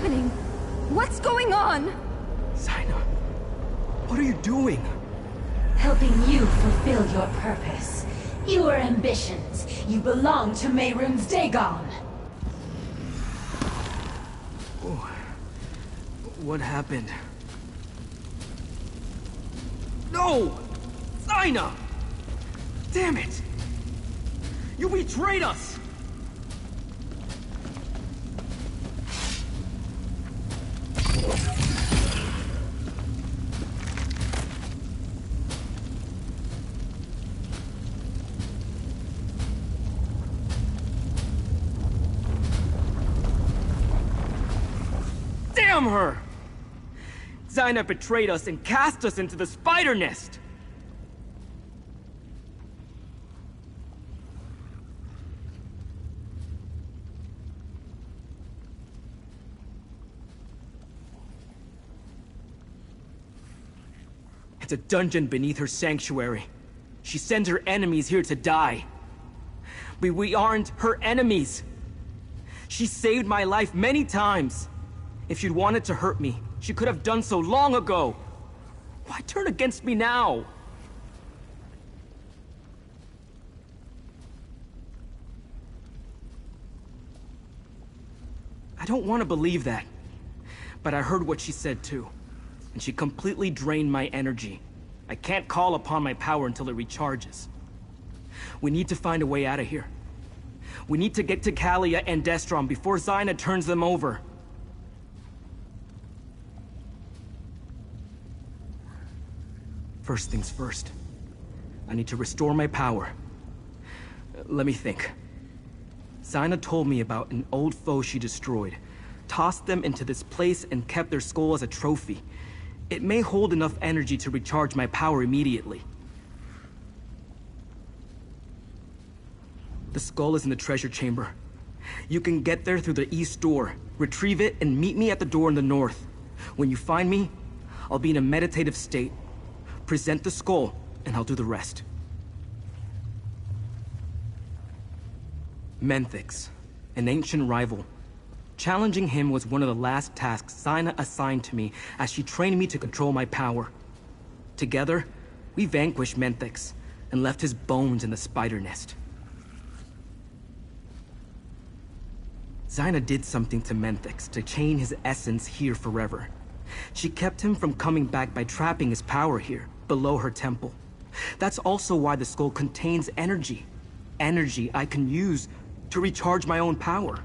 happening? What's going on? Zaina, what are you doing? Helping you fulfill your purpose. Your ambitions. You belong to Mehrunes Dagon. Oh, what happened? No! Zaina! Damn it! You betrayed us! Damn her! Zaina betrayed us and cast us into the spider nest! It's a dungeon beneath her sanctuary. She sends her enemies here to die. But we aren't her enemies. She saved my life many times. If she'd wanted to hurt me, she could have done so long ago. Why turn against me now? I don't want to believe that. But I heard what she said too. And she completely drained my energy. I can't call upon my power until it recharges. We need to find a way out of here. We need to get to Kalia and Destron before Zaina turns them over. First things first. I need to restore my power. Let me think. Zaina told me about an old foe she destroyed. Tossed them into this place and kept their skull as a trophy. It may hold enough energy to recharge my power immediately. The skull is in the treasure chamber. You can get there through the east door, retrieve it, and meet me at the door in the north. When you find me, I'll be in a meditative state. Present the skull, and I'll do the rest. Menthix, an ancient rival. Challenging him was one of the last tasks Zaina assigned to me as she trained me to control my power. Together, we vanquished Menthix and left his bones in the spider nest. Zaina did something to Menthix to chain his essence here forever. She kept him from coming back by trapping his power here, below her temple. That's also why the skull contains energy. Energy I can use to recharge my own power.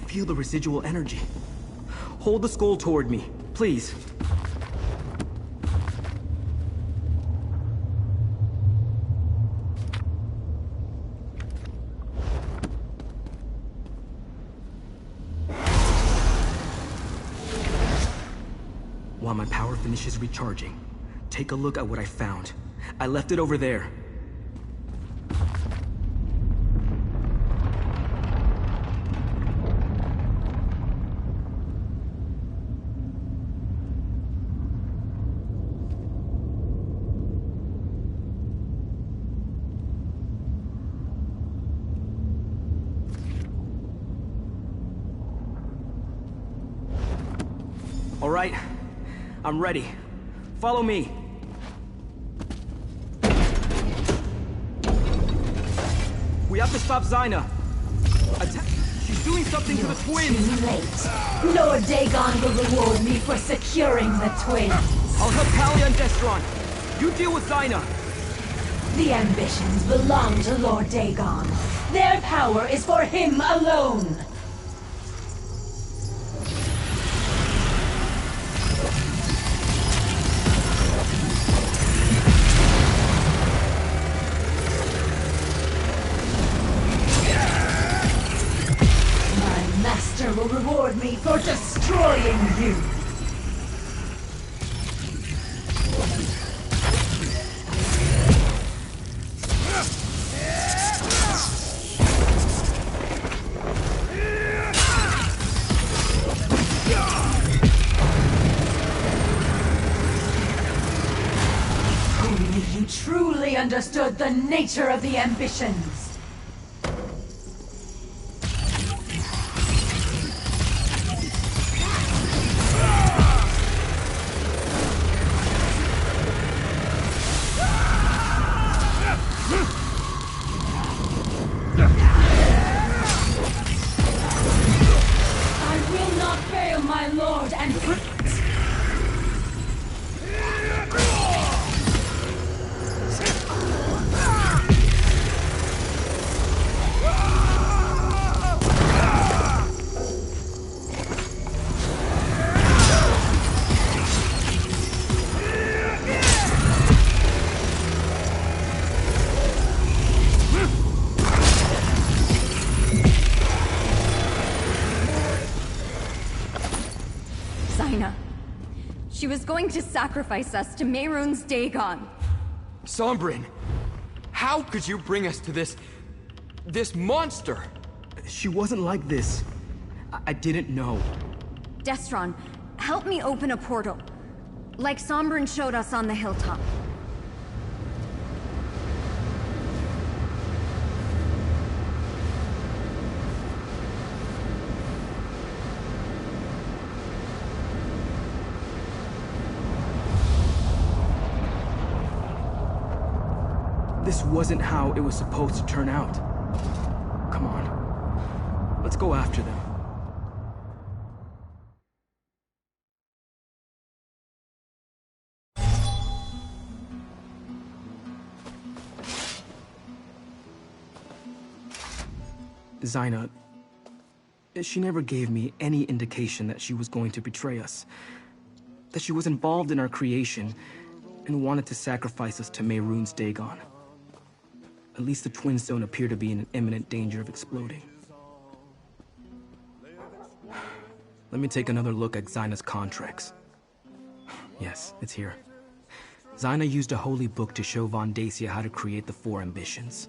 feel the residual energy. Hold the skull toward me, please. While my power finishes recharging, take a look at what I found. I left it over there. All right, I'm ready. Follow me. We have to stop Zyna. She's doing something to the twins. Too late. Lord Dagon will reward me for securing the twins. I'll help Talia and Destron. You deal with Zyna. The ambitions belong to Lord Dagon. Their power is for him alone. Will reward me for destroying you. Only if you truly understood the nature of the ambitions. She was going to sacrifice us to Mehrunes Dagon. Sombrin, how could you bring us to this monster? She wasn't like this. I didn't know. Destron, help me open a portal. Like Sombrin showed us on the hilltop. This wasn't how it was supposed to turn out. Come on. Let's go after them. Zyna, she never gave me any indication that she was going to betray us. That she was involved in our creation and wanted to sacrifice us to Mehrunes Dagon. At least the twins don't appear to be in imminent danger of exploding. Let me take another look at Zyna's contracts. Yes, it's here. Zyna used a holy book to show Von Dacia how to create the four ambitions.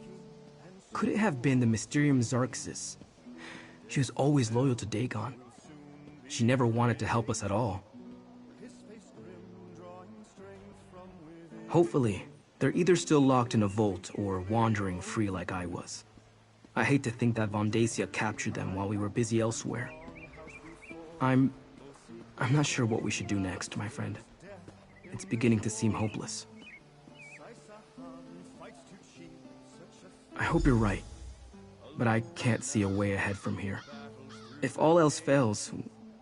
Could it have been the Mysterium Xarxis? She was always loyal to Dagon. She never wanted to help us at all. Hopefully, they're either still locked in a vault or wandering free like I was. I hate to think that Von Dacia captured them while we were busy elsewhere. I'm not sure what we should do next, my friend. It's beginning to seem hopeless. I hope you're right, but I can't see a way ahead from here. If all else fails,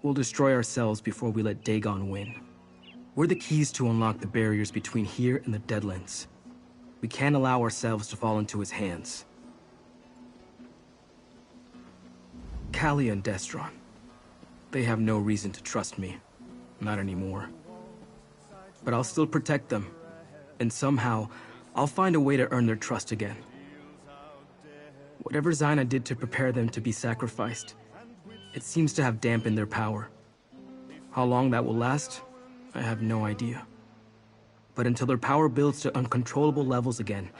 we'll destroy ourselves before we let Dagon win. We're the keys to unlock the barriers between here and the Deadlands. We can't allow ourselves to fall into his hands. Callia and Destron. They have no reason to trust me. Not anymore. But I'll still protect them. And somehow, I'll find a way to earn their trust again. Whatever Zaina did to prepare them to be sacrificed, it seems to have dampened their power. How long that will last, I have no idea. But until their power builds to uncontrollable levels again,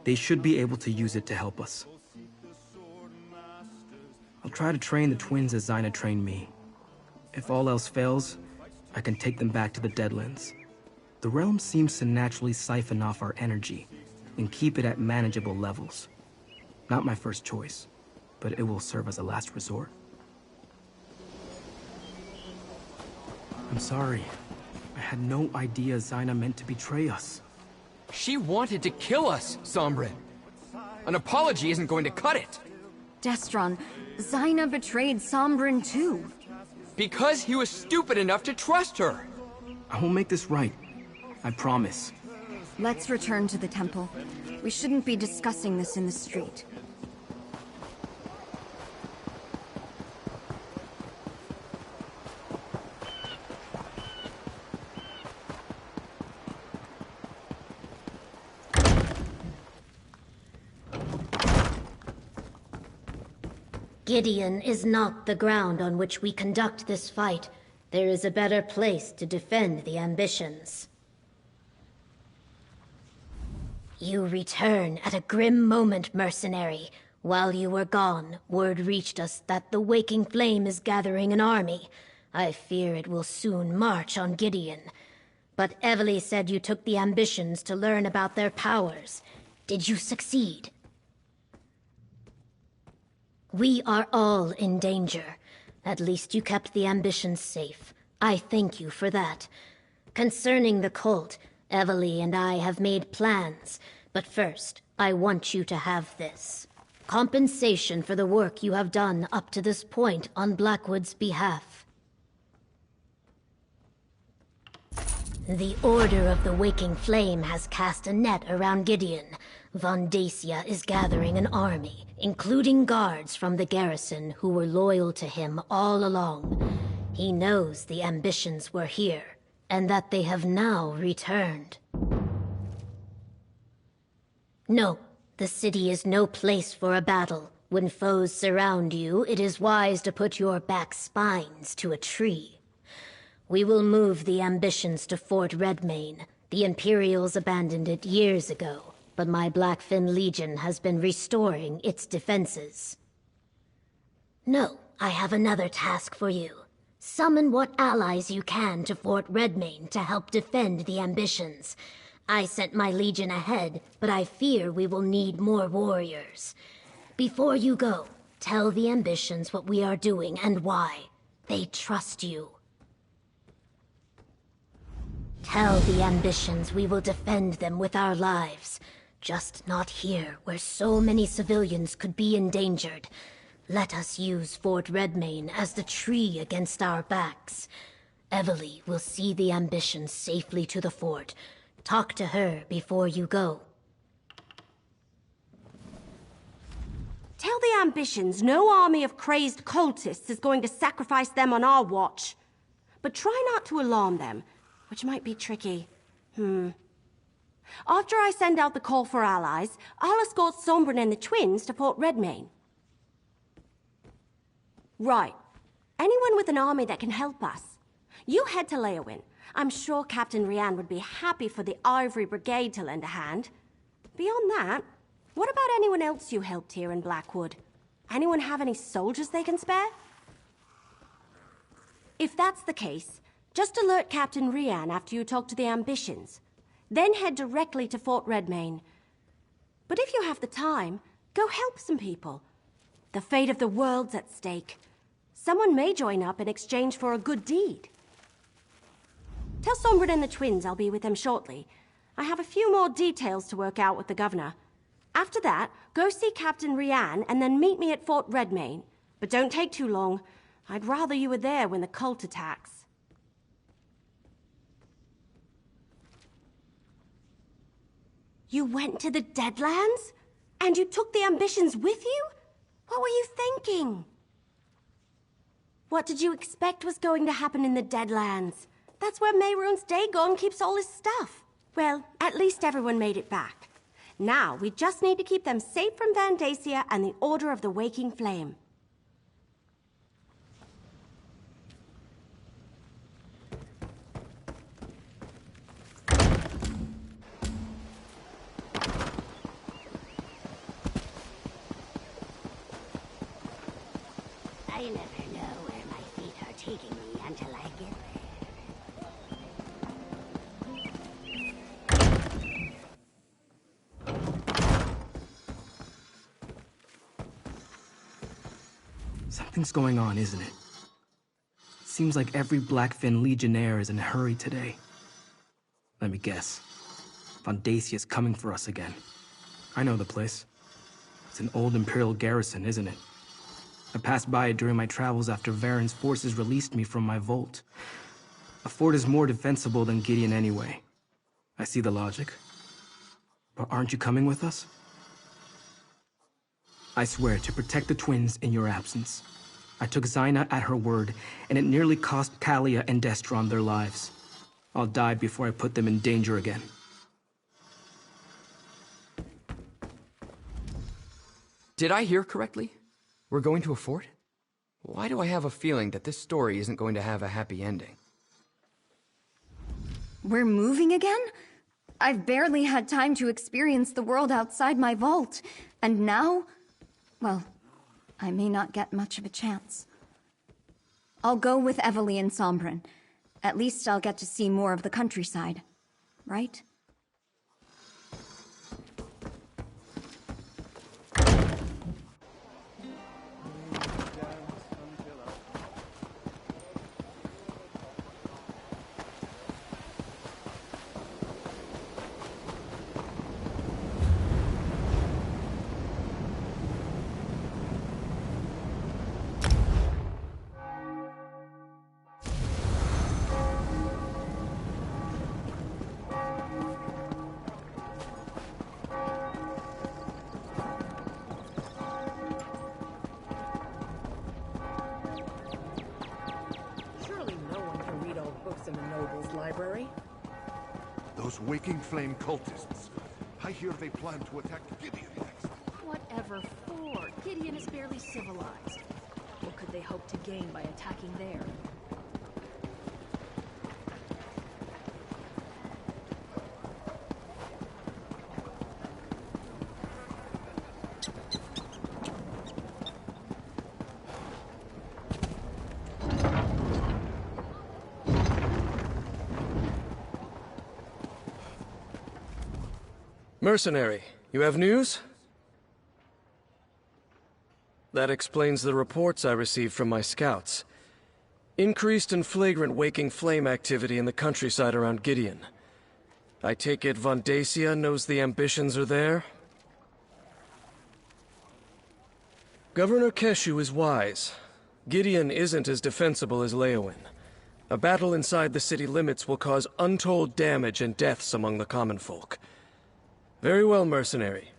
they should be able to use it to help us. I'll try to train the twins as Zaina trained me. If all else fails, I can take them back to the Deadlands. The realm seems to naturally siphon off our energy and keep it at manageable levels. Not my first choice, but it will serve as a last resort. I'm sorry. I had no idea Zaina meant to betray us. She wanted to kill us, Sombrin. An apology isn't going to cut it. Destron, Zaina betrayed Sombrin too. Because he was stupid enough to trust her. I will make this right. I promise. Let's return to the temple. We shouldn't be discussing this in the street. Gideon is not the ground on which we conduct this fight. There is a better place to defend the ambitions. You return at a grim moment, mercenary. While you were gone, word reached us that the Waking Flame is gathering an army. I fear it will soon march on Gideon. But Evely said you took the ambitions to learn about their powers. Did you succeed? We are all in danger. At least you kept the ambitions safe. I thank you for that. Concerning the cult, Evely and I have made plans. But first, I want you to have this. Compensation for the work you have done up to this point on Blackwood's behalf. The Order of the Waking Flame has cast a net around Gideon. Von Dacia is gathering an army, including guards from the garrison who were loyal to him all along. He knows the ambitions were here, and that they have now returned. No, the city is no place for a battle. When foes surround you, it is wise to put your back spines to a tree. We will move the ambitions to Fort Redmane. The Imperials abandoned it years ago, but my Blackfin Legion has been restoring its defenses. No, I have another task for you. Summon what allies you can to Fort Redmane to help defend the ambitions. I sent my legion ahead, but I fear we will need more warriors. Before you go, tell the ambitions what we are doing and why. They trust you. Tell the ambitions we will defend them with our lives. Just not here, where so many civilians could be endangered. Let us use Fort Redmane as the tree against our backs. Evely will see the ambitions safely to the fort. Talk to her before you go. Tell the ambitions no army of crazed cultists is going to sacrifice them on our watch. But try not to alarm them, which might be tricky. After I send out the call for allies, I'll escort Sombrin and the twins to Fort Redmane. Right. Anyone with an army that can help us. You head to Leowin. I'm sure Captain Rian would be happy for the Ivory Brigade to lend a hand. Beyond that, what about anyone else you helped here in Blackwood? Anyone have any soldiers they can spare? If that's the case, just alert Captain Rian after you talk to the ambitions. Then head directly to Fort Redmane. But if you have the time, go help some people. The fate of the world's at stake. Someone may join up in exchange for a good deed. Tell Sombrin and the twins I'll be with them shortly. I have a few more details to work out with the governor. After that, go see Captain Rian and then meet me at Fort Redmane. But don't take too long. I'd rather you were there when the cult attacks. You went to the Deadlands? And you took the ambitions with you? What were you thinking? What did you expect was going to happen in the Deadlands? That's where Mehrunes Dagon keeps all his stuff. Well, at least everyone made it back. Now, we just need to keep them safe from Vandacia and the Order of the Waking Flame. I never know where my feet are taking me until I get there. Something's going on, isn't it? Seems like every Blackfin Legionnaire is in a hurry today. Let me guess. Vandacia's coming for us again. I know the place. It's an old Imperial garrison, isn't it? I passed by it during my travels after Varen's forces released me from my vault. A fort is more defensible than Gideon anyway. I see the logic. But aren't you coming with us? I swear to protect the twins in your absence. I took Zaina at her word, and it nearly cost Kalia and Destron their lives. I'll die before I put them in danger again. Did I hear correctly? We're going to a fort? Why do I have a feeling that this story isn't going to have a happy ending? We're moving again? I've barely had time to experience the world outside my vault. And now, well, I may not get much of a chance. I'll go with Evely and Sombrin. At least I'll get to see more of the countryside, right? In the Noble's library. Those Waking Flame cultists. I hear they plan to attack Gideon next. Whatever for? Gideon is barely civilized. What could they hope to gain by attacking there? Mercenary, you have news? That explains the reports I received from my scouts. Increased and flagrant Waking Flame activity in the countryside around Gideon. I take it Vandacia knows the ambitions are there? Governor Keshu is wise. Gideon isn't as defensible as Leowin. A battle inside the city limits will cause untold damage and deaths among the common folk. Very well, mercenary.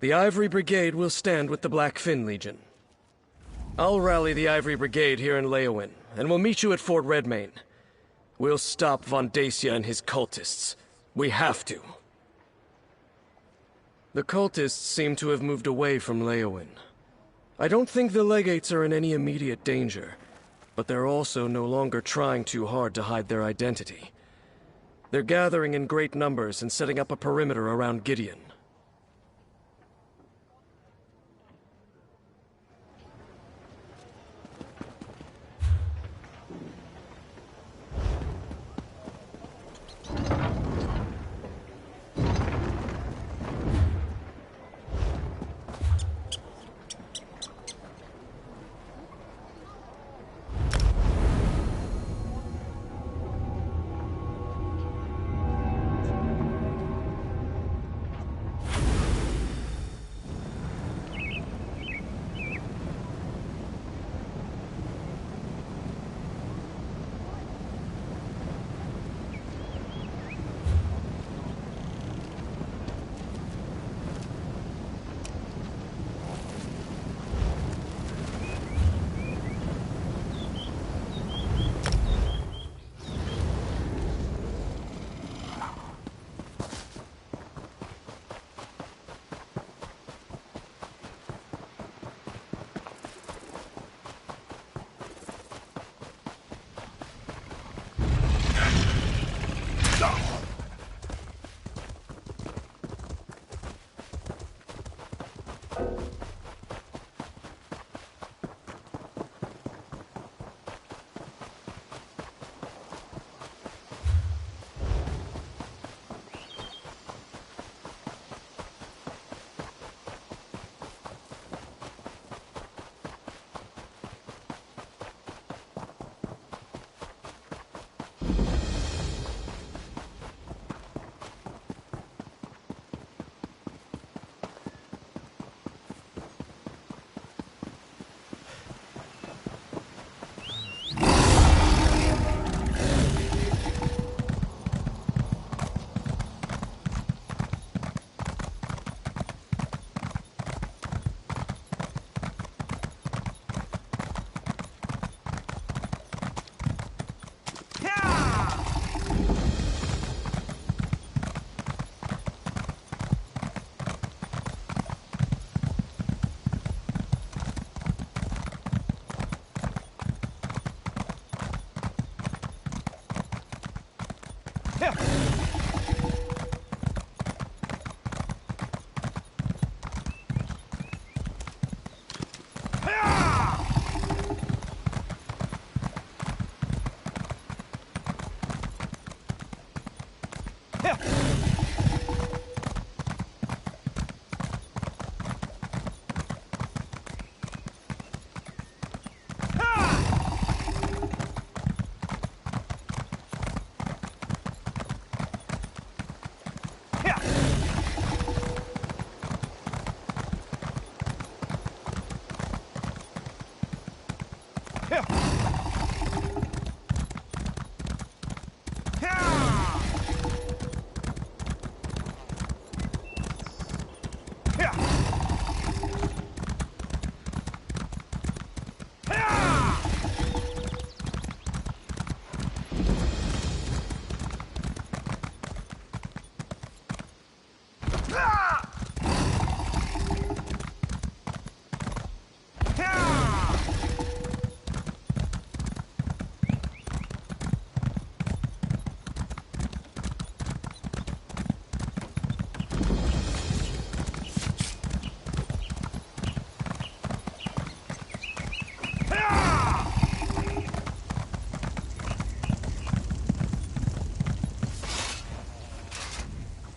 The Ivory Brigade will stand with the Blackfin Legion. I'll rally the Ivory Brigade here in Leowin, and we'll meet you at Fort Redmane. We'll stop Vandacia and his cultists. We have to. The cultists seem to have moved away from Leowin. I don't think the legates are in any immediate danger, but they're also no longer trying too hard to hide their identity. They're gathering in great numbers and setting up a perimeter around Gideon.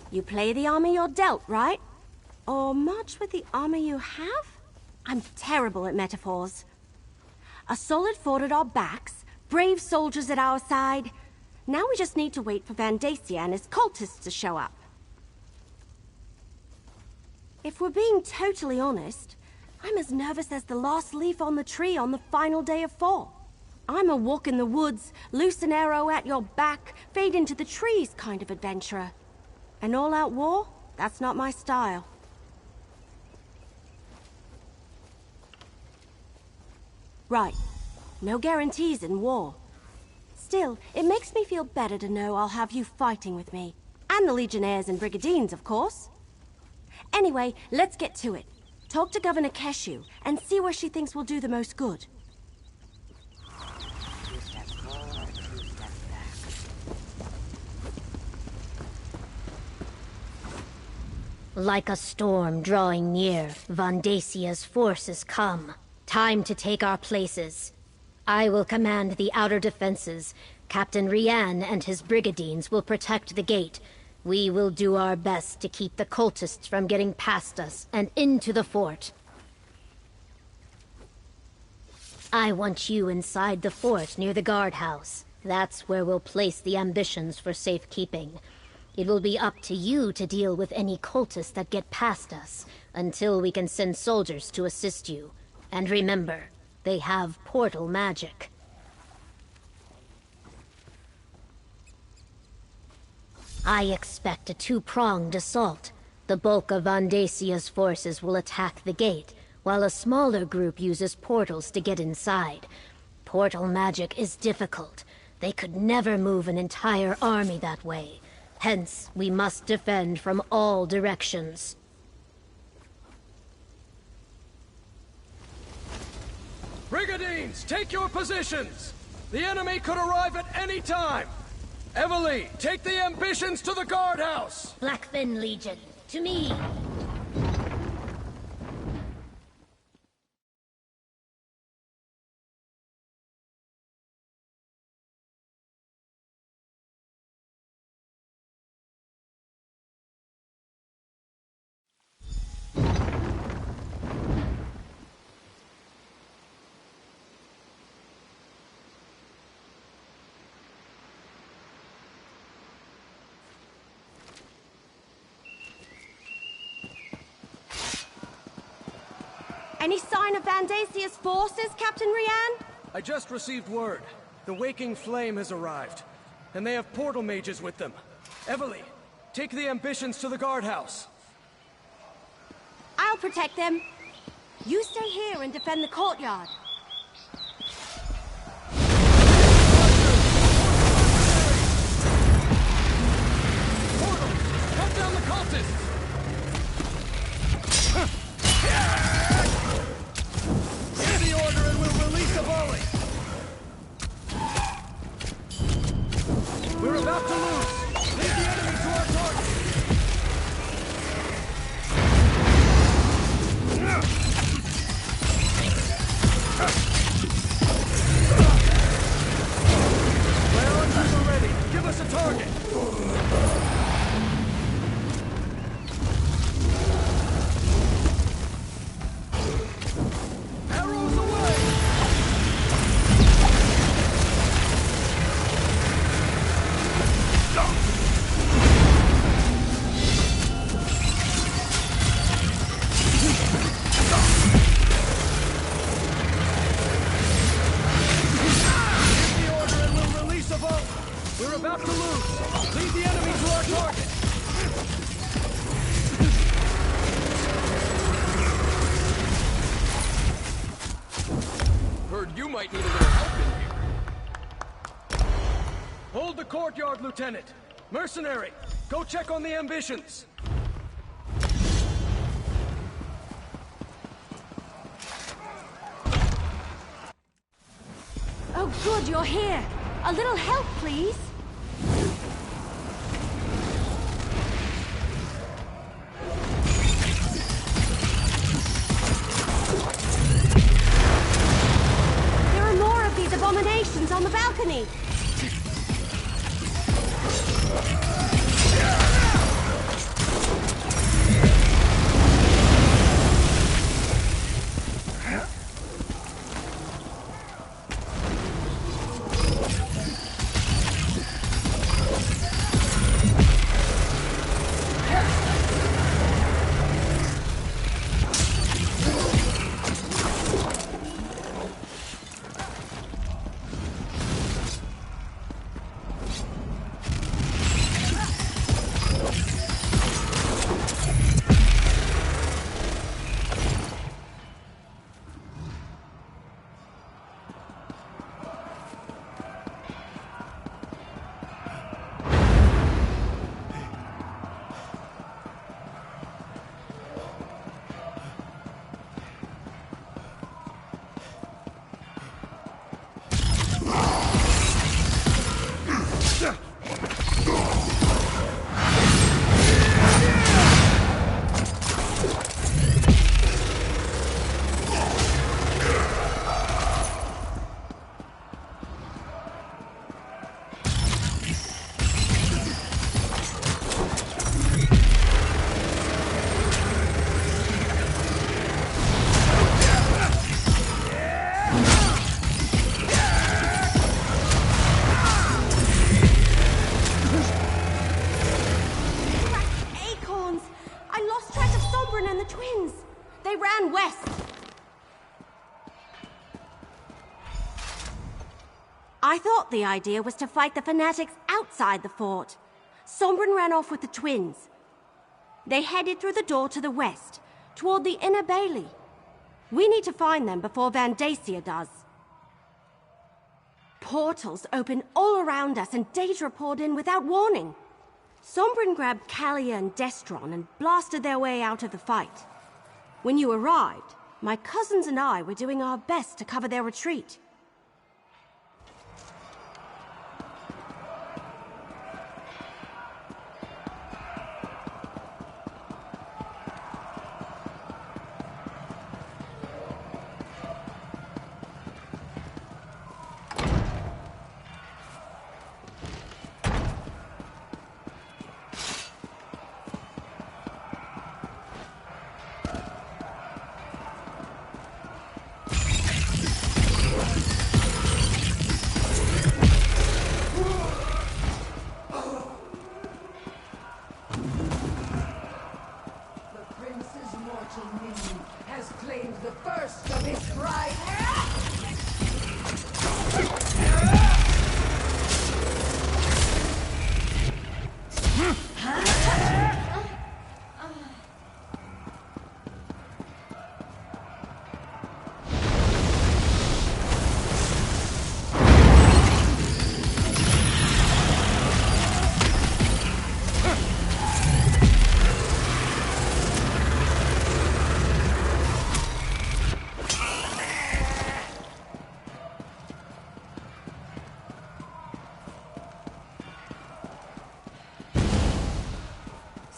You play the armor you're dealt, right? Or march with the armor you have? I'm terrible at metaphors. A solid fort at our backs, brave soldiers at our side. Now we just need to wait for Vandacia and his cultists to show up. If we're being totally honest, I'm as nervous as the last leaf on the tree on the final day of fall. I'm a walk in the woods, loose an arrow at your back, fade into the trees kind of adventurer. An all-out war? That's not my style. Right. No guarantees in war. Still, it makes me feel better to know I'll have you fighting with me. And the Legionnaires and Brigandines, of course. Anyway, let's get to it. Talk to Governor Keshu and see where she thinks will do the most good. Like a storm drawing near, Vandacia's forces come. Time to take our places. I will command the outer defenses. Captain Rian and his brigadines will protect the gate. We will do our best to keep the cultists from getting past us and into the fort. I want you inside the fort near the guardhouse. That's where we'll place the ambitions for safekeeping. It will be up to you to deal with any cultists that get past us, until we can send soldiers to assist you. And remember, they have portal magic. I expect a two-pronged assault. The bulk of Vandacia's forces will attack the gate, while a smaller group uses portals to get inside. Portal magic is difficult. They could never move an entire army that way. Hence, we must defend from all directions. Brigadines, take your positions! The enemy could arrive at any time! Evely, take the ambitions to the guardhouse! Blackfin Legion, to me! Any sign of Vandacia's forces, Captain Rian? I just received word. The Waking Flame has arrived, and they have portal mages with them. Evely, take the ambitions to the guardhouse. I'll protect them. You stay here and defend the courtyard. Portals! Cut down the cultists! Give the order and we'll release a volley! We're about to lose! might need a little help in here. Hold the courtyard, Lieutenant! Mercenary, go check on the ambitions! Oh, good, you're here. A little help, please. There are more of these abominations on the balcony. I thought the idea was to fight the fanatics outside the fort. Sombrin ran off with the twins. They headed through the door to the west, toward the inner bailey. We need to find them before Vandacia does. Portals open all around us and Daedra poured in without warning. Sombrin grabbed Kalia and Destron and blasted their way out of the fight. When you arrived, my cousins and I were doing our best to cover their retreat.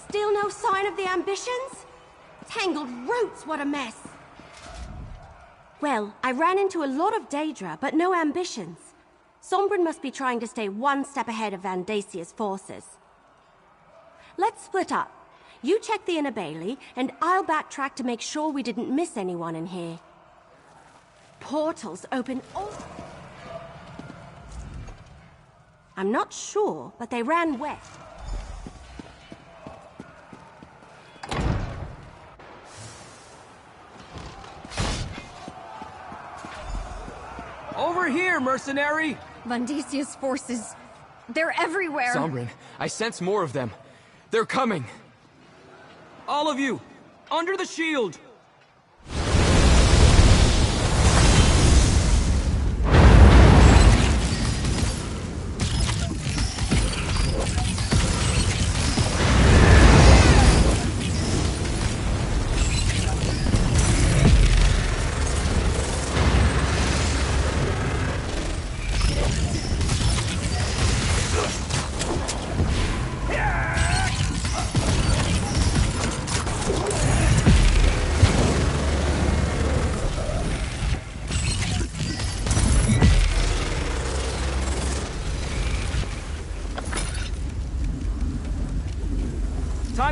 Still no sign of the ambitions? Tangled roots, what a mess! Well, I ran into a lot of Daedra, but no ambitions. Sombrin must be trying to stay one step ahead of Vandacia's forces. Let's split up. You check the inner bailey, and I'll backtrack to make sure we didn't miss anyone in here. Portals open all... I'm not sure, but they ran west. Over here, mercenary! Vandacia's forces. They're everywhere. Sombrin, I sense more of them. They're coming. All of you, under the shield!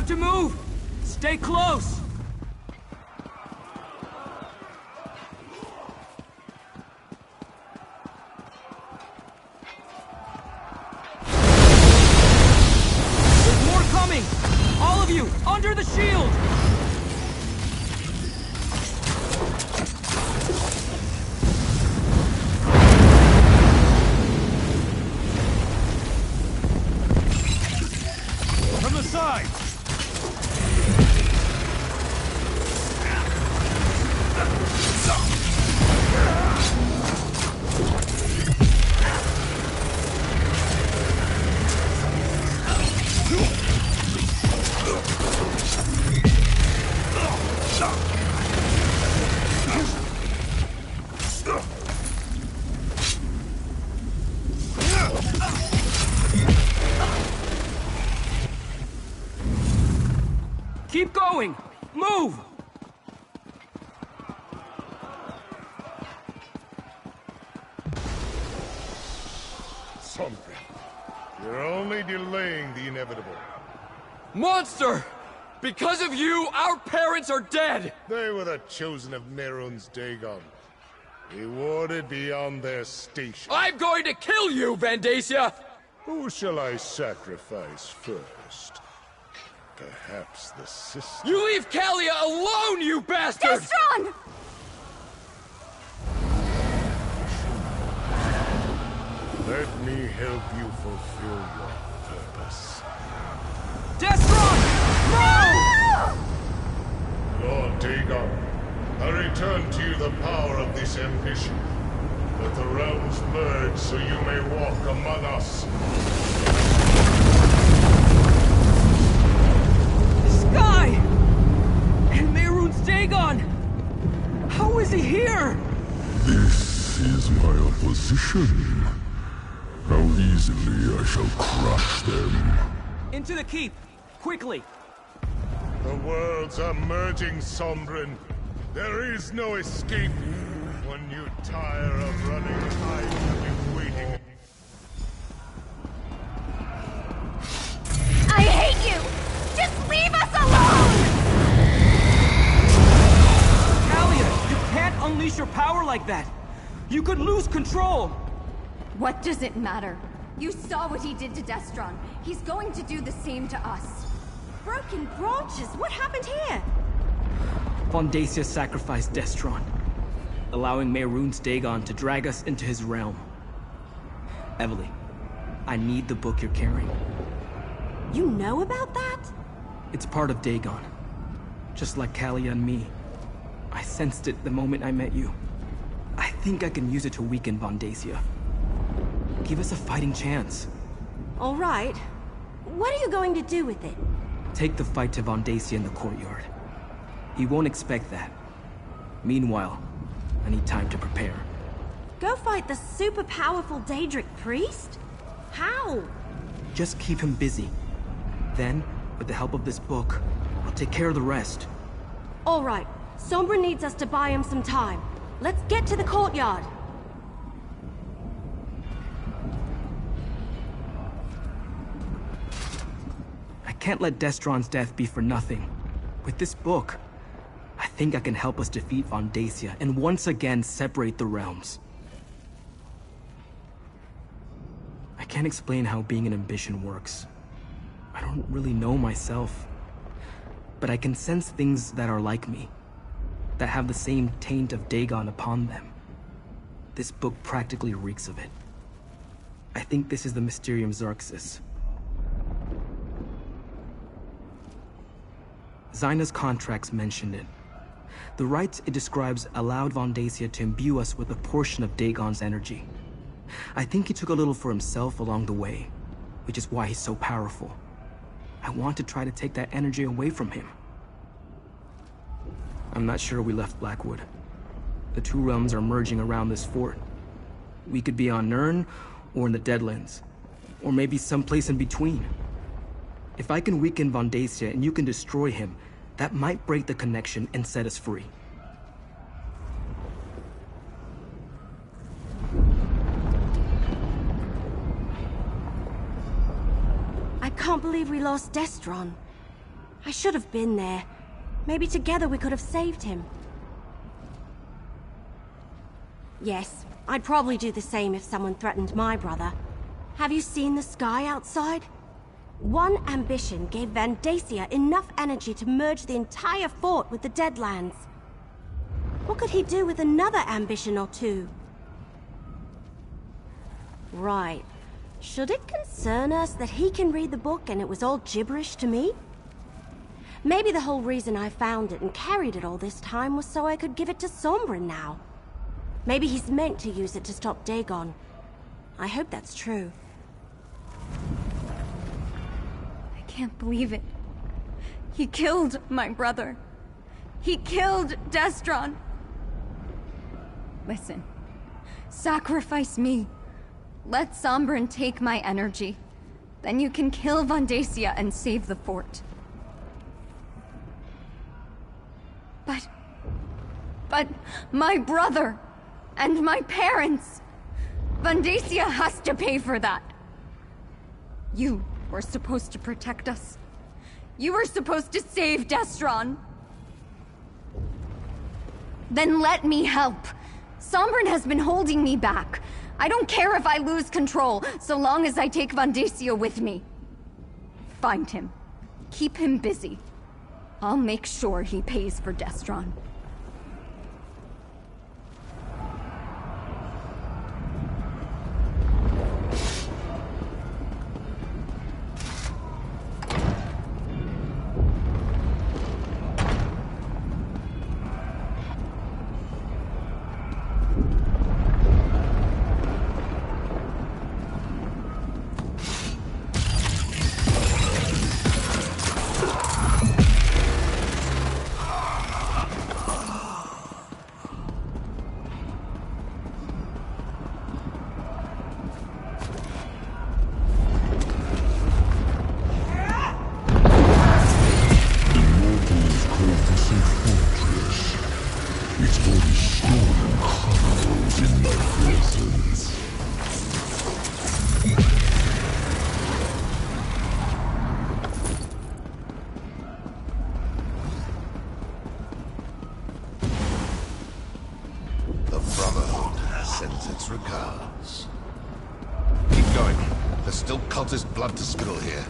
to move! Stay close! There's more coming! All of you, under the shield! From the side! Keep going! Move! Sombra, you're only delaying the inevitable. Monster! Because of you, our parents are dead! They were the chosen of Nerun's Dagon. Rewarded beyond their station. I'm going to kill you, Vandacia! Who shall I sacrifice first? Perhaps the sister? You leave Kalia alone, you bastard! Destron! Let me help you fulfill your purpose. Destron! No! Lord Dagon, I return to you the power of this ambition. Let the realms merge so you may walk among us. Sky! And Mehrunes Dagon! How is he here? This is my opposition. How easily I shall crush them. Into the keep! Quickly! The worlds are merging, Sombrin. There is no escape. When you tire of running, I will be waiting. I hate you! Just leave us alone! Kalia, you can't unleash your power like that! You could lose control! What does it matter? You saw what he did to Destron. He's going to do the same to us. Broken branches? What happened here? Vondacia sacrificed Destron, allowing Mehrunes Dagon to drag us into his realm. Evely, I need the book you're carrying. You know about that? It's part of Dagon. Just like Kalia and me. I sensed it the moment I met you. I think I can use it to weaken Vondacia. Give us a fighting chance. All right. What are you going to do with it? Take the fight to Vondacia in the courtyard. He won't expect that. Meanwhile, I need time to prepare. Go fight the super powerful Daedric priest? How? Just keep him busy. Then, with the help of this book, I'll take care of the rest. All right. Sombra needs us to buy him some time. Let's get to the courtyard. I can't let Destron's death be for nothing. With this book, I think I can help us defeat Vondacia and once again separate the realms. I can't explain how being an ambition works. I don't really know myself. But I can sense things that are like me, that have the same taint of Dagon upon them. This book practically reeks of it. I think this is the Mysterium Xerxes. Zaina's contracts mentioned it. The rites it describes allowed Vondacia to imbue us with a portion of Dagon's energy. I think he took a little for himself along the way, which is why he's so powerful. I want to try to take that energy away from him. I'm not sure we left Blackwood. The two realms are merging around this fort. We could be on Nirn, or in the Deadlands, or maybe someplace in between. If I can weaken Vondacia and you can destroy him, that might break the connection and set us free. I can't believe we lost Destron. I should have been there. Maybe together we could have saved him. Yes, I'd probably do the same if someone threatened my brother. Have you seen the sky outside? One ambition gave Vandacia enough energy to merge the entire fort with the Deadlands. What could he do with another ambition or two? Right. Should it concern us that he can read the book and it was all gibberish to me? Maybe the whole reason I found it and carried it all this time was so I could give it to Sombrin now. Maybe he's meant to use it to stop Dagon. I hope that's true. I can't believe it. He killed my brother. He killed Destron. Listen, sacrifice me. Let Sombrin take my energy. Then you can kill Vandacia and save the fort. But my brother and my parents. Vandacia has to pay for that. You were supposed to protect us. You were supposed to save Destron. Then let me help. Sombrin has been holding me back. I don't care if I lose control, so long as I take Vandacia with me. Find him. Keep him busy. I'll make sure he pays for Destron. Cultist blood to spill here.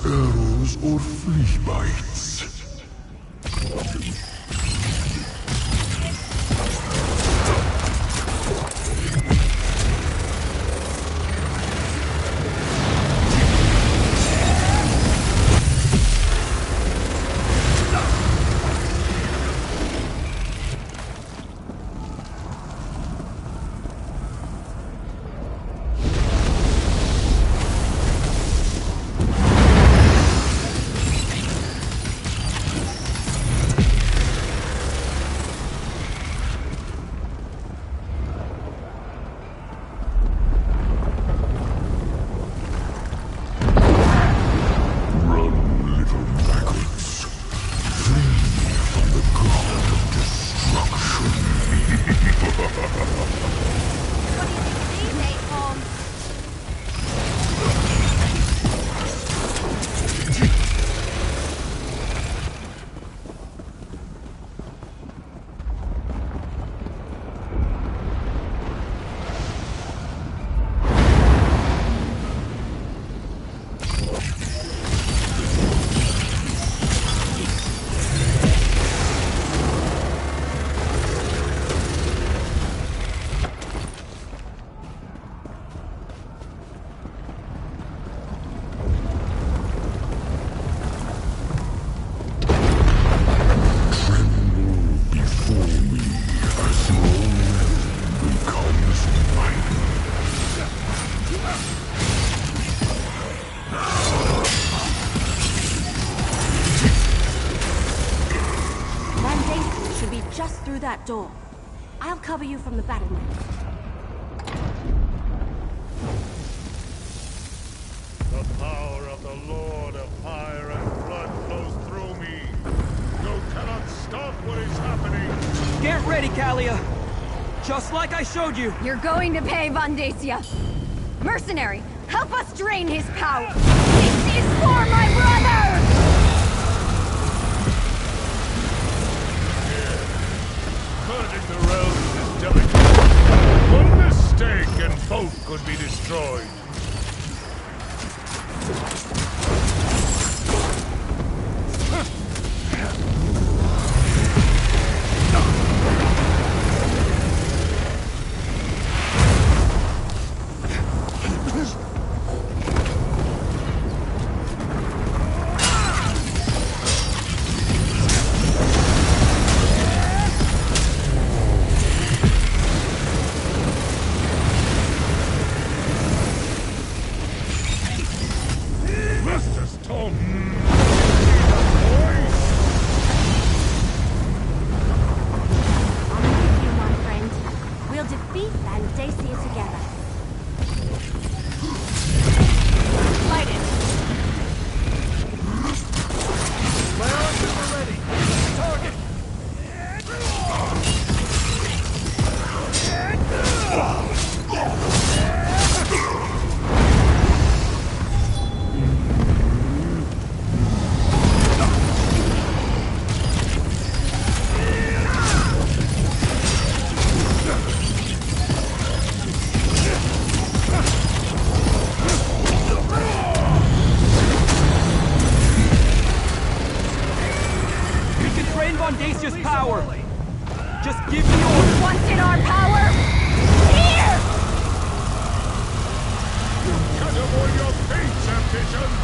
Arrows or flea bites? Van should be just through that door. I'll cover you from the battlements. The power of the Lord of Fire and Blood flows through me. You cannot stop what is happening. Get ready, Kalia! Just like I showed you! You're going to pay, Vandacia! Mercenary, help us drain his power! This is for my brother! Purging the realms is delicate. One mistake and both could be destroyed. Dacia's power! Just give me orders! Wanted our power? Here! You can't avoid your fates, ambitions!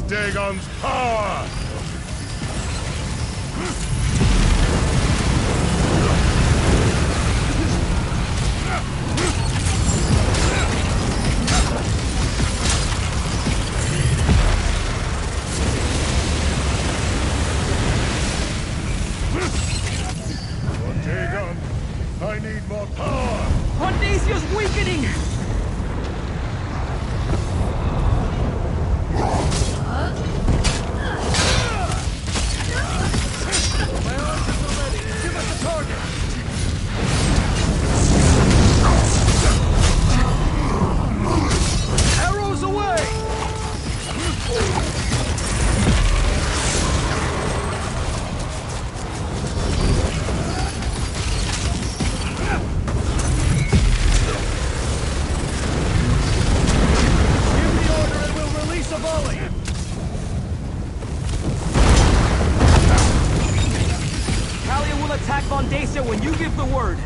Dagon's power! Dagon, I need more power! Ondasia's weakening! on Dacia when you give the word.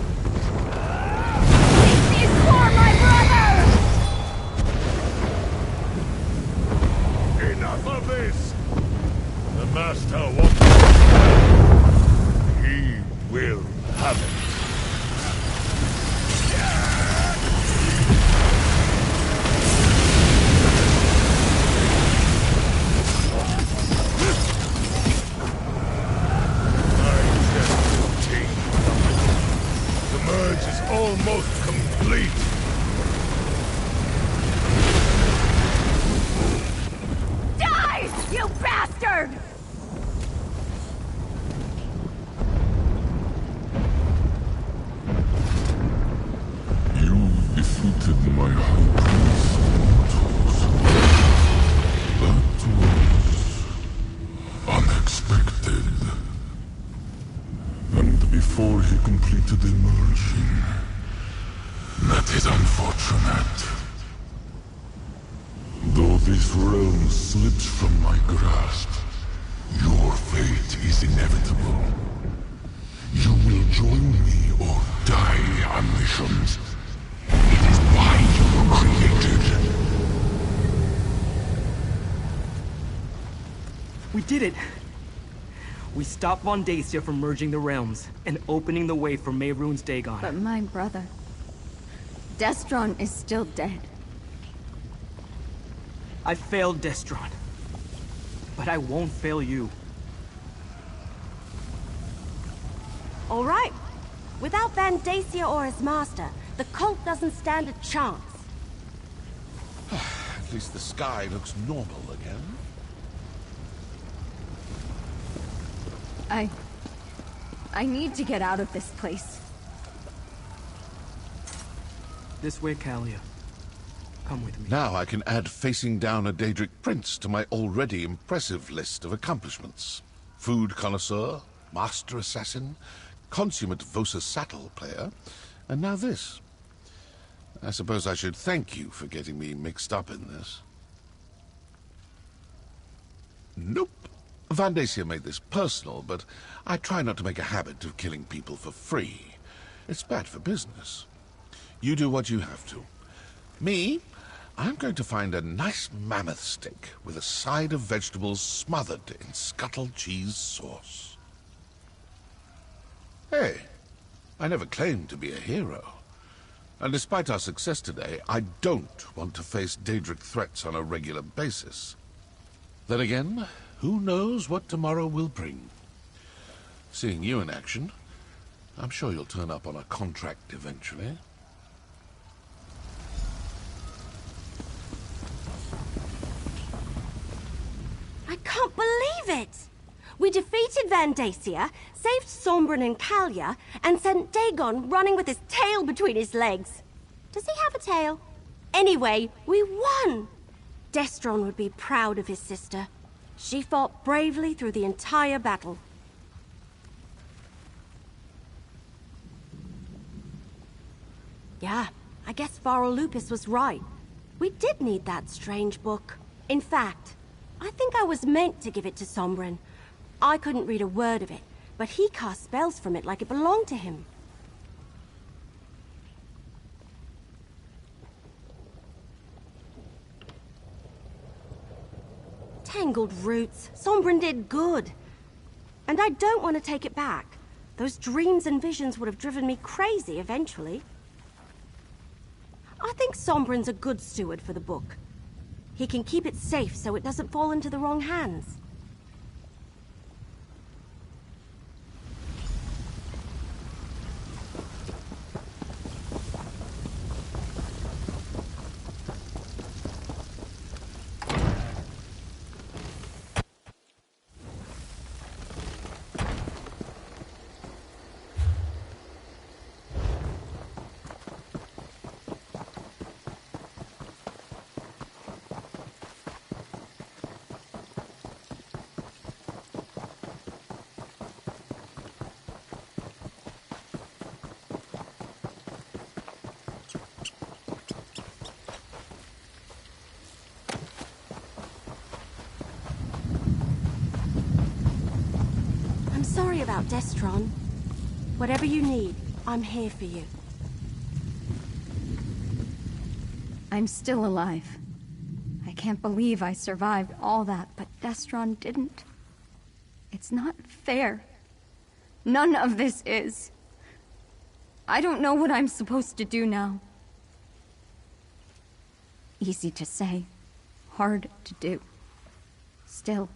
He's for my brother! Enough of this! The Master wants it. He will have it. Almost complete. Die, you bastard! You defeated my high priest, mortals. That was unexpected. And before he completed emerging, that is unfortunate. Though this realm slips from my grasp, your fate is inevitable. You will join me or die on missions. It is why you were created. We did it! We stopped Von Dacia from merging the realms and opening the way for Mehrunes Dagon. But my brother... Destron is still dead. I failed Destron. But I won't fail you. All right. Without Van Dacia or his master, the cult doesn't stand a chance. At least the sky looks normal again. I need to get out of this place. This way, Kalia. Come with me. Now I can add facing down a Daedric prince to my already impressive list of accomplishments. Food connoisseur, master assassin, consummate Vosa Sattel player, and now this. I suppose I should thank you for getting me mixed up in this. Nope. Van Dacia made this personal, but I try not to make a habit of killing people for free. It's bad for business. You do what you have to. Me, I'm going to find a nice mammoth steak with a side of vegetables smothered in scuttle cheese sauce. Hey, I never claimed to be a hero. And despite our success today, I don't want to face Daedric threats on a regular basis. Then again, who knows what tomorrow will bring? Seeing you in action, I'm sure you'll turn up on a contract eventually. I can't believe it! We defeated Van Dacia, saved Sombren and Kalia, and sent Dagon running with his tail between his legs. Does he have a tail? Anyway, we won! Destron would be proud of his sister. She fought bravely through the entire battle. Yeah, I guess Varl Lupus was right. We did need that strange book. In fact, I think I was meant to give it to Sombren. I couldn't read a word of it, but he cast spells from it like it belonged to him. Tangled roots. Sombren did good. And I don't want to take it back. Those dreams and visions would have driven me crazy eventually. I think Sombren's a good steward for the book. He can keep it safe so it doesn't fall into the wrong hands. Sorry about Destron. Whatever you need, I'm here for you. I'm still alive. I can't believe I survived all that, but Destron didn't. It's not fair. None of this is. I don't know what I'm supposed to do now. Easy to say, hard to do. Still,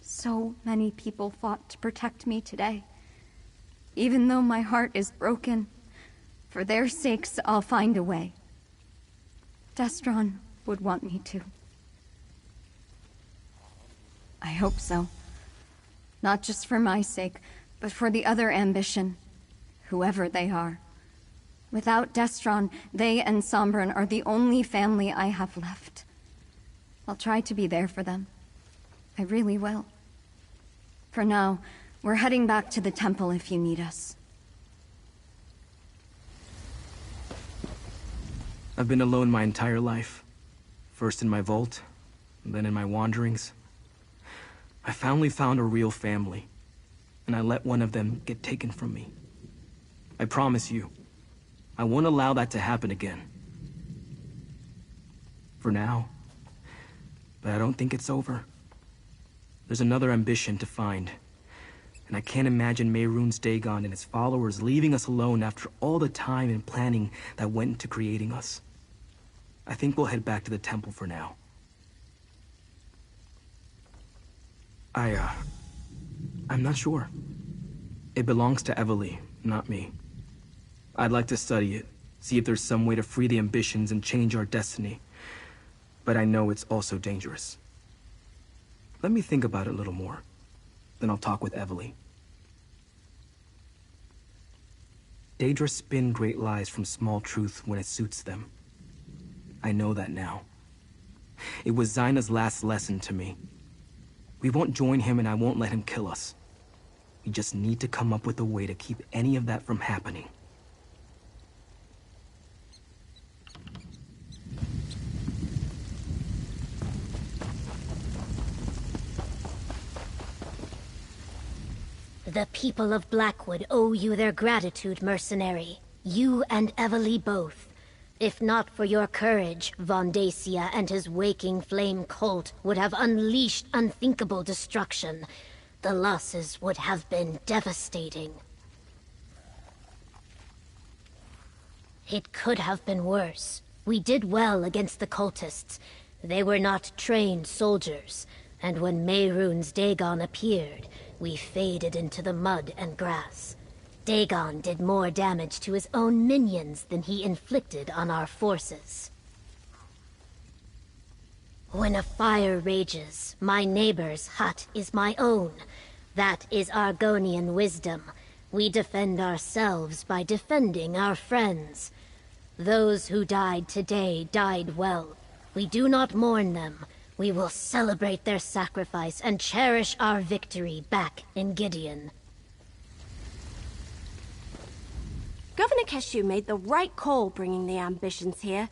so many people fought to protect me today. Even though my heart is broken, for their sakes, I'll find a way. Destron would want me to. I hope so. Not just for my sake, but for the other ambition, whoever they are. Without Destron, they and Sombren are the only family I have left. I'll try to be there for them. I really will. For now, we're heading back to the temple if you need us. I've been alone my entire life. First in my vault, then in my wanderings. I finally found a real family, and I let one of them get taken from me. I promise you, I won't allow that to happen again. For now. But I don't think it's over. There's another ambition to find. And I can't imagine Mehrunes Dagon and his followers leaving us alone after all the time and planning that went into creating us. I think we'll head back to the temple for now. I'm not sure. It belongs to Evely, not me. I'd like to study it, see if there's some way to free the ambitions and change our destiny. But I know it's also dangerous. Let me think about it a little more. Then I'll talk with Evely. Daedra spin great lies from small truth when it suits them. I know that now. It was Zaina's last lesson to me. We won't join him and I won't let him kill us. We just need to come up with a way to keep any of that from happening. The people of Blackwood owe you their gratitude, mercenary. You and Evely both. If not for your courage, Vondacia and his waking flame cult would have unleashed unthinkable destruction. The losses would have been devastating. It could have been worse. We did well against the cultists. They were not trained soldiers, and when Mehrunes Dagon appeared, we faded into the mud and grass. Dagon did more damage to his own minions than he inflicted on our forces. When a fire rages, my neighbor's hut is my own. That is Argonian wisdom. We defend ourselves by defending our friends. Those who died today died well. We do not mourn them. We will celebrate their sacrifice and cherish our victory back in Gideon. Governor Keshu made the right call bringing the ambitions here.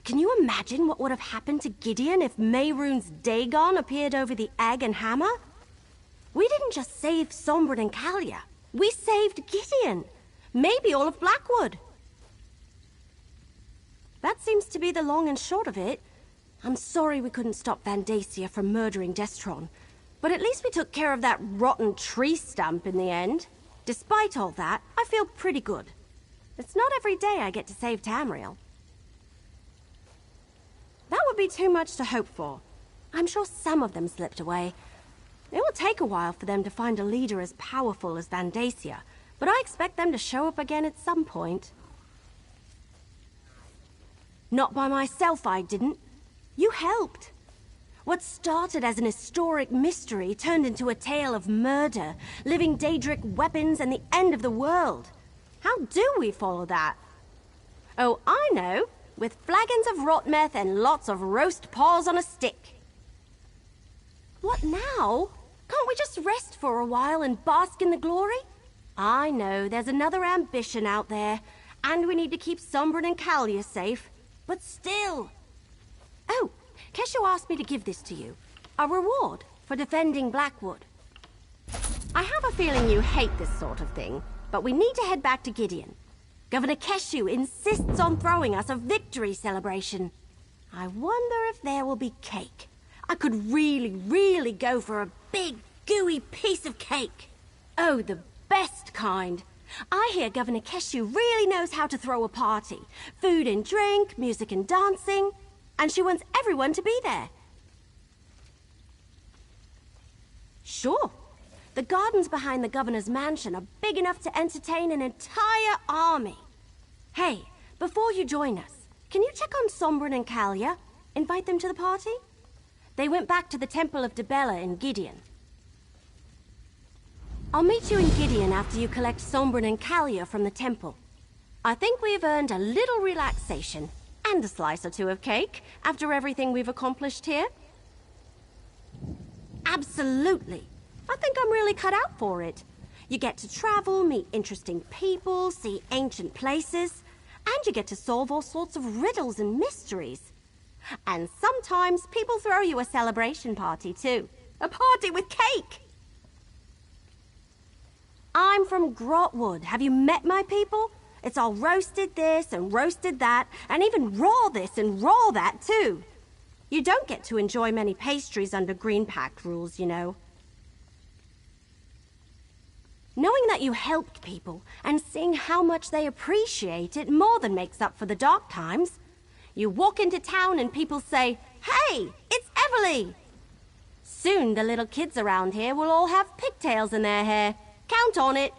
Can you imagine what would have happened to Gideon if Mehrunes Dagon appeared over the egg and hammer? We didn't just save Sombren and Kalia. We saved Gideon. Maybe all of Blackwood. That seems to be the long and short of it. I'm sorry we couldn't stop Vandacia from murdering Destron, but at least we took care of that rotten tree stump in the end. Despite all that, I feel pretty good. It's not every day I get to save Tamriel. That would be too much to hope for. I'm sure some of them slipped away. It will take a while for them to find a leader as powerful as Vandacia, but I expect them to show up again at some point. Not by myself, I didn't. You helped. What started as an historic mystery turned into a tale of murder, living Daedric weapons, and the end of the world. How do we follow that? Oh, I know. With flagons of rotmeth and lots of roast paws on a stick. What now? Can't we just rest for a while and bask in the glory? I know there's another ambition out there, and we need to keep Sombren and Kalia safe, but still... Oh, Keshu asked me to give this to you. A reward for defending Blackwood. I have a feeling you hate this sort of thing, but we need to head back to Gideon. Governor Keshu insists on throwing us a victory celebration. I wonder if there will be cake. I could really go for a big, gooey piece of cake. Oh, the best kind. I hear Governor Keshu really knows how to throw a party. Food and drink, music and dancing. And she wants everyone to be there. Sure. The gardens behind the governor's mansion are big enough to entertain an entire army. Hey, before you join us, can you check on Sombrin and Kalia? Invite them to the party? They went back to the Temple of Dibella in Gideon. I'll meet you in Gideon after you collect Sombrin and Kalia from the temple. I think we've earned a little relaxation and a slice or two of cake after everything we've accomplished here. Absolutely. I think I'm really cut out for it. You get to travel, meet interesting people, see ancient places, and you get to solve all sorts of riddles and mysteries. And sometimes people throw you a celebration party too. A party with cake! I'm from Blackwood. Have you met my people? It's all roasted this and roasted that, and even raw this and raw that too. You don't get to enjoy many pastries under Green Pact rules, you know. Knowing that you helped people and seeing how much they appreciate it more than makes up for the dark times. You walk into town and people say, "Hey, it's Everly!" Soon the little kids around here will all have pigtails in their hair. Count on it.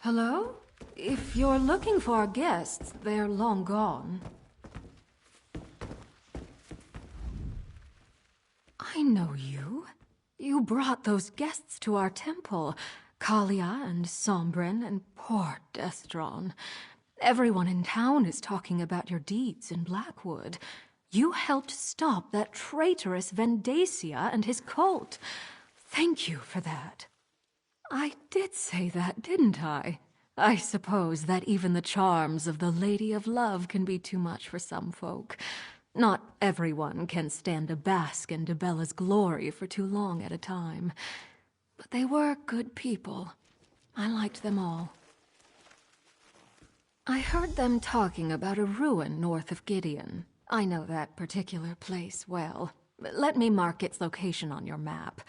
Hello? If you're looking for our guests, they're long gone. I know you. You brought those guests to our temple. Kalia and Sombrin and poor Destron. Everyone in town is talking about your deeds in Blackwood. You helped stop that traitorous Vendacia and his cult. Thank you for that. I did say that, didn't I? I suppose that even the charms of the Lady of Love can be too much for some folk. Not everyone can stand to bask in Dibella's glory for too long at a time. But they were good people. I liked them all. I heard them talking about a ruin north of Gideon. I know that particular place well. Let me mark its location on your map.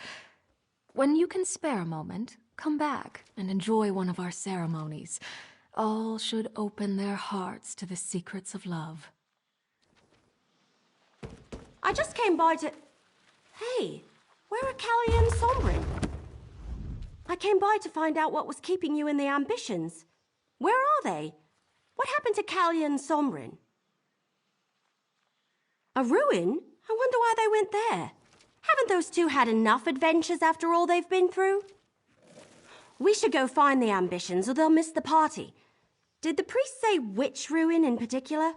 When you can spare a moment, come back and enjoy one of our ceremonies. All should open their hearts to the secrets of love. I just came by to... Hey, where are Kalia and Sombrin? I came by to find out what was keeping you in the ambitions. Where are they? What happened to Kalia and Sombrin? A ruin? I wonder why they went there. Haven't those two had enough adventures after all they've been through? We should go find the ambitions or they'll miss the party. Did the priest say which ruin in particular?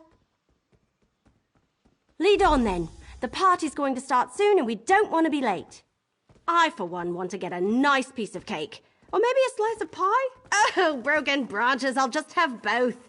Lead on then. The party's going to start soon and we don't want to be late. I, for one, want to get a nice piece of cake. Or maybe a slice of pie? Oh, broken branches, I'll just have both.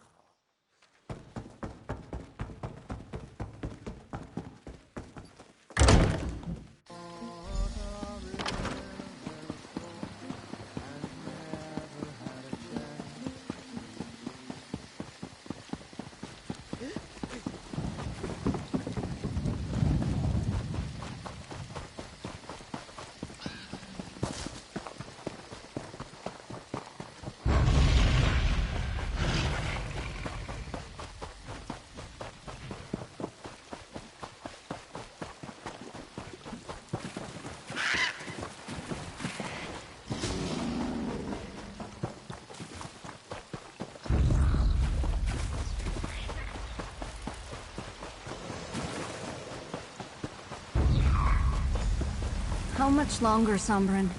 How much longer, Sombren?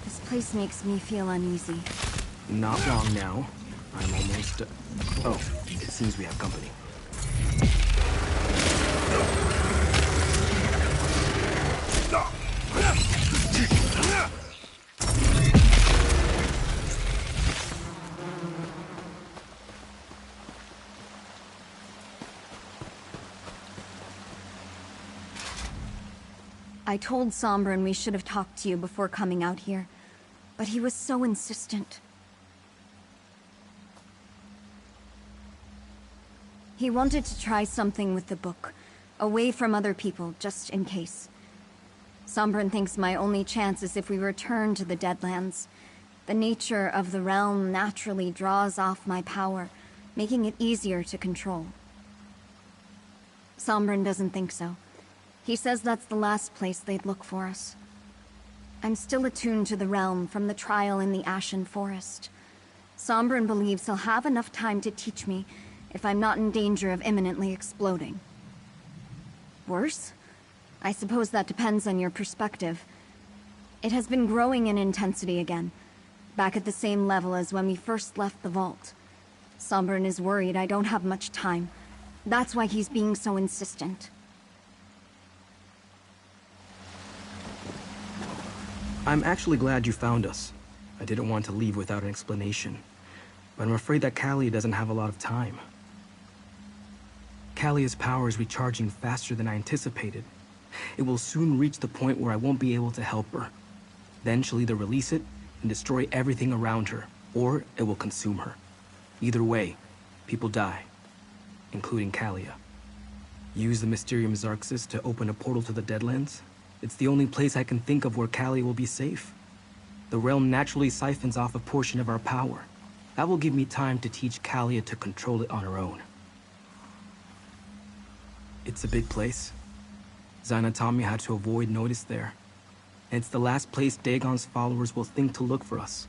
This place makes me feel uneasy. Not long now. I'm almost... Oh, it seems we have company. I told Sombren we should have talked to you before coming out here, but he was so insistent. He wanted to try something with the book, away from other people, just in case. Sombren thinks my only chance is if we return to the Deadlands. The nature of the realm naturally draws off my power, making it easier to control. Sombren doesn't think so. He says that's the last place they'd look for us. I'm still attuned to the realm from the trial in the Ashen Forest. Sombren believes he'll have enough time to teach me if I'm not in danger of imminently exploding. Worse? I suppose that depends on your perspective. It has been growing in intensity again, back at the same level as when we first left the vault. Sombren is worried I don't have much time. That's why he's being so insistent. I'm actually glad you found us. I didn't want to leave without an explanation, but I'm afraid that Callia doesn't have a lot of time. Callia's power is recharging faster than I anticipated. It will soon reach the point where I won't be able to help her. Then she'll either release it and destroy everything around her, or it will consume her. Either way, people die, including Callia. Use the Mysterium Xarxis to open a portal to the Deadlands? It's the only place I can think of where Callia will be safe. The realm naturally siphons off a portion of our power. That will give me time to teach Callia to control it on her own. It's a big place. Zainatami had to avoid notice there. And it's the last place Dagon's followers will think to look for us.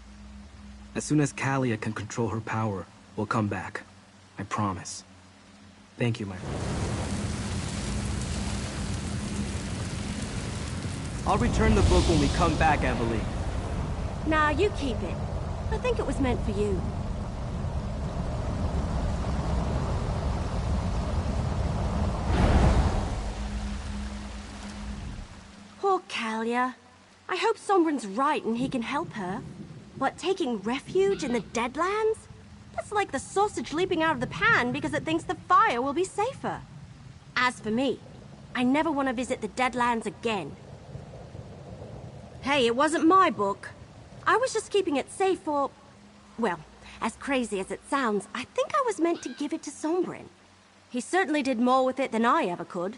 As soon as Callia can control her power, we'll come back. I promise. Thank you, my friend. I'll return the book when we come back, Eveline. Nah, you keep it. I think it was meant for you. Poor Callia. I hope Sombren's right and he can help her. But taking refuge in the Deadlands? That's like the sausage leaping out of the pan because it thinks the fire will be safer. As for me, I never want to visit the Deadlands again. Hey, it wasn't my book. I was just keeping it safe for... Well, as crazy as it sounds, I think I was meant to give it to Sombren. He certainly did more with it than I ever could.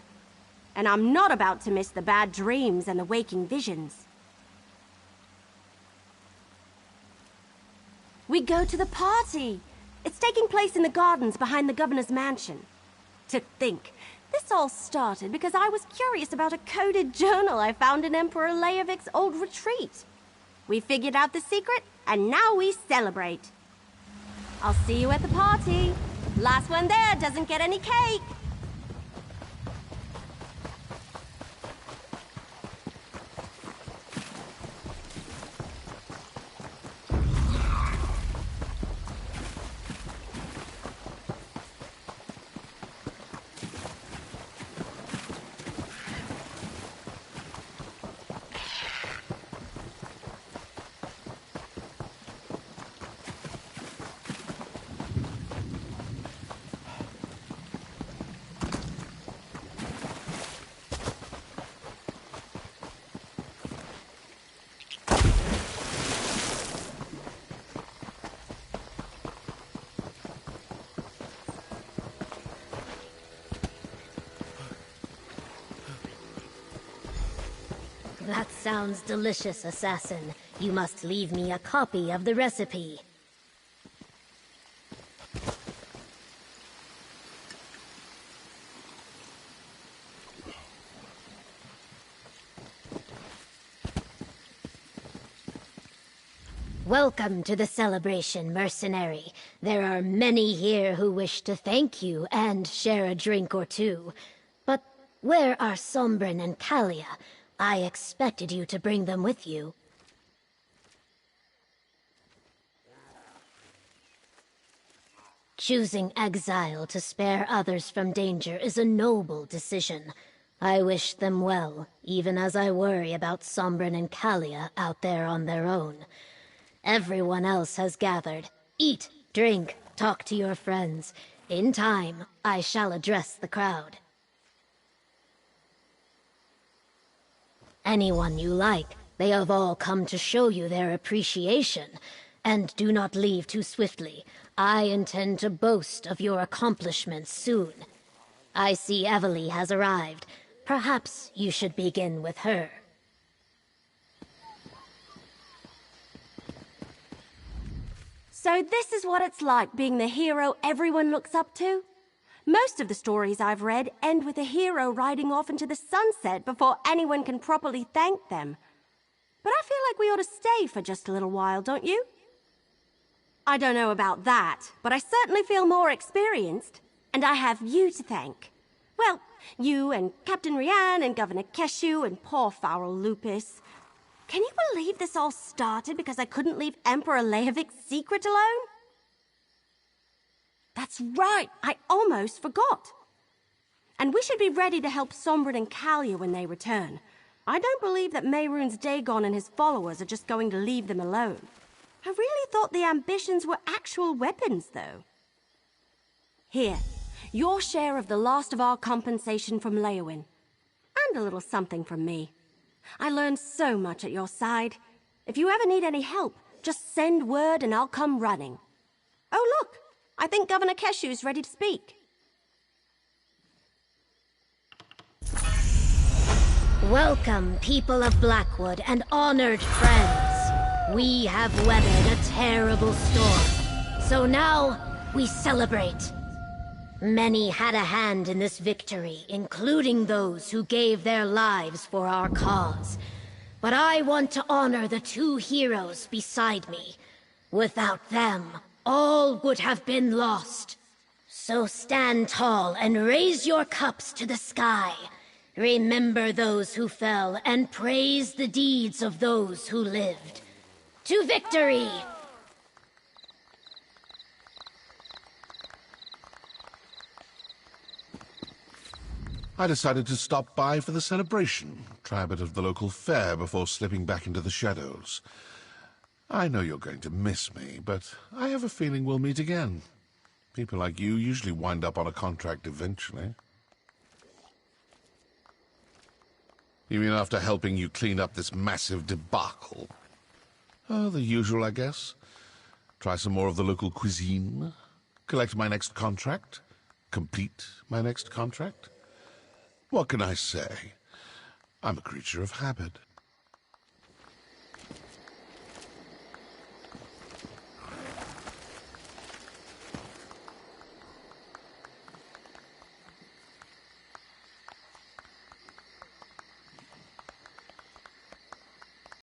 And I'm not about to miss the bad dreams and the waking visions. We go to the party. It's taking place in the gardens behind the governor's mansion. To think, this all started because I was curious about a coded journal I found in Emperor Leovik's old retreat. We figured out the secret, and now we celebrate. I'll see you at the party. Last one there doesn't get any cake. That sounds delicious, assassin. You must leave me a copy of the recipe. Welcome to the celebration, mercenary. There are many here who wish to thank you and share a drink or two. But where are Sombren and Callia? I expected you to bring them with you. Choosing exile to spare others from danger is a noble decision. I wish them well, even as I worry about Sombren and Kalia out there on their own. Everyone else has gathered. Eat, drink, talk to your friends. In time, I shall address the crowd. Anyone you like, they have all come to show you their appreciation. And do not leave too swiftly. I intend to boast of your accomplishments soon. I see Evely has arrived. Perhaps you should begin with her. So this is what it's like being the hero everyone looks up to? Most of the stories I've read end with a hero riding off into the sunset before anyone can properly thank them. But I feel like we ought to stay for just a little while, don't you? I don't know about that, but I certainly feel more experienced. And I have you to thank. Well, you and Captain Rian and Governor Keshu and poor Farrell Lupus. Can you believe this all started because I couldn't leave Emperor Lehovic's secret alone? That's right, I almost forgot. And we should be ready to help Sombren and Kalia when they return. I don't believe that Mehrunes Dagon and his followers are just going to leave them alone. I really thought the ambitions were actual weapons, though. Here, your share of the last of our compensation from Leowin. And a little something from me. I learned so much at your side. If you ever need any help, just send word and I'll come running. Oh, look! I think Governor Keshu's ready to speak. Welcome, people of Blackwood and honored friends. We have weathered a terrible storm, so now we celebrate. Many had a hand in this victory, including those who gave their lives for our cause. But I want to honor the two heroes beside me. Without them, all would have been lost. So stand tall and raise your cups to the sky. Remember those who fell and praise the deeds of those who lived. To victory! I decided to stop by for the celebration, try a bit of the local fair before slipping back into the shadows. I know you're going to miss me, but I have a feeling we'll meet again. People like you usually wind up on a contract eventually. You mean after helping you clean up this massive debacle? Oh, the usual, I guess. Try some more of the local cuisine, collect my next contract, complete my next contract. What can I say? I'm a creature of habit.